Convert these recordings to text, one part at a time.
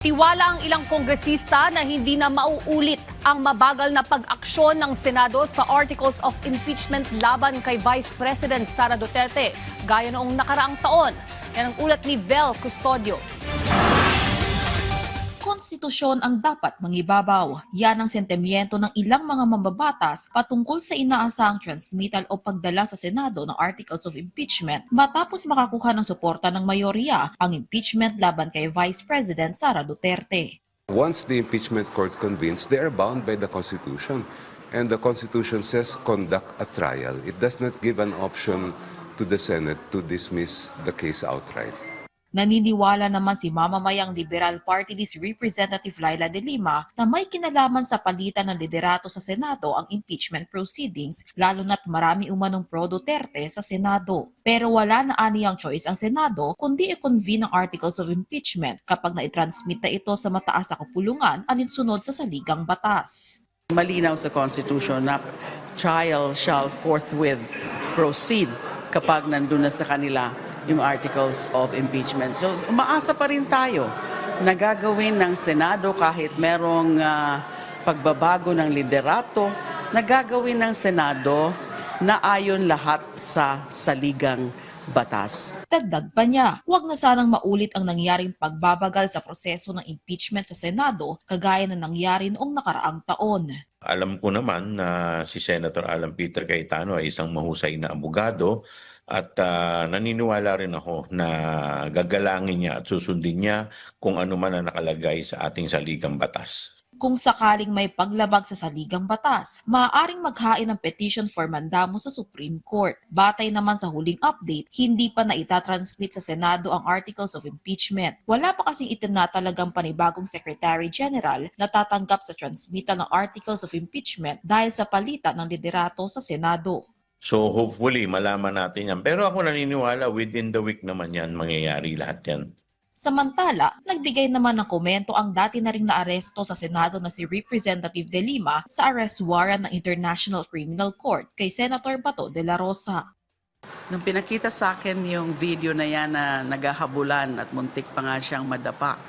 Tiwala ang ilang kongresista na hindi na mauulit ang mabagal na pag-aksyon ng Senado sa Articles of Impeachment laban kay Vice President Sara Duterte, gaya noong nakaraang taon. Yan ang ulat ni Vel Custodio. Konstitusyon ang dapat mangibabaw. Yan ang sentimiento ng ilang mga mambabatas patungkol sa inaasahang transmittal o pagdala sa Senado ng Articles of Impeachment matapos makakuha ng suporta ng mayorya ang impeachment laban kay Vice President Sara Duterte. Once the impeachment court convenes, they are bound by the Constitution. And the Constitution says conduct a trial. It does not give an option to the Senate to dismiss the case outright. Naniniwala naman si mamamayang Liberal Party List Representative Laila De Lima na may kinalaman sa palitan ng liderato sa Senado ang impeachment proceedings, lalo na't marami umanong pro-Duterte sa Senado. Pero wala na aniyang choice ang Senado kundi i-convene ang Articles of Impeachment kapag na-transmit na ito sa mataas na kapulungan alinsunod sa saligang batas. Malinaw sa Constitution na trial shall forthwith proceed kapag nandun na sa kanila yung Articles of Impeachment. So, umaasa pa rin tayo na gagawin ng Senado kahit merong pagbabago ng liderato, na gagawin ng Senado na ayon lahat sa saligang batas. Dagdag pa niya, huwag na sanang maulit ang nangyaring pagbabagal sa proseso ng impeachment sa Senado kagaya na nangyari noong nakaraang taon. Alam ko naman na si Senator Alan Peter Cayetano ay isang mahusay na abogado at naniniwala rin ako na gagalangin niya at susundin niya kung ano man ang nakalagay sa ating saligang batas. Kung sakaling may paglabag sa saligang batas, maaaring maghain ng petition for mandamo sa Supreme Court. Batay naman sa huling update, hindi pa naitatransmit sa Senado ang Articles of Impeachment. Wala pa kasing itinatalagang panibagong Secretary General na tatanggap sa transmittal ng Articles of Impeachment dahil sa palitan ng liderato sa Senado. So hopefully malaman natin yan. Pero ako naniniwala within the week naman yan mangyayari lahat yan. Samantala, nagbigay naman ng komento ang dati na ring naaresto sa Senado na si Representative De Lima sa arrest warrant ng International Criminal Court kay Senator Bato de la Rosa. Nung pinakita sa akin yung video na yan na naghahabulan at muntik pa nga siyang madapa,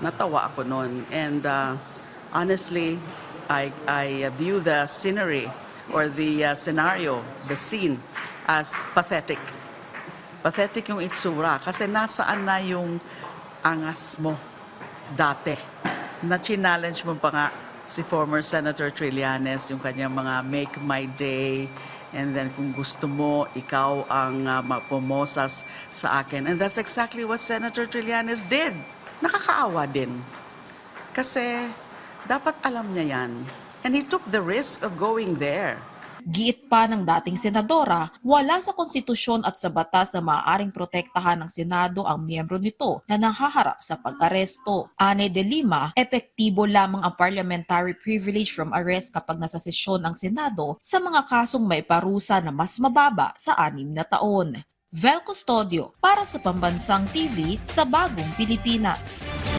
natawa ako noon. And honestly, I view the scenery or the scenario, the scene, as pathetic. Pathetic yung itsura kasi nasaan na yung angas mo dati. Na-challenge mo pa nga si former Senator Trillanes, yung kanyang mga make my day, and then kung gusto mo, ikaw ang mapumosas sa akin. And that's exactly what Senator Trillanes did. Nakakaawa din. Kasi dapat alam niya yan. And he took the risk of going there. Giit pa ng dating senadora, wala sa konstitusyon at sa batas na maaaring protektahan ng Senado ang miyembro nito na nahaharap sa pag-aresto. Ane De Lima, epektibo lamang ang parliamentary privilege from arrest kapag nasa sesyon ang Senado sa mga kasong may parusa na mas mababa sa 6 na taon. Vel Custodio para sa Pambansang TV sa Bagong Pilipinas.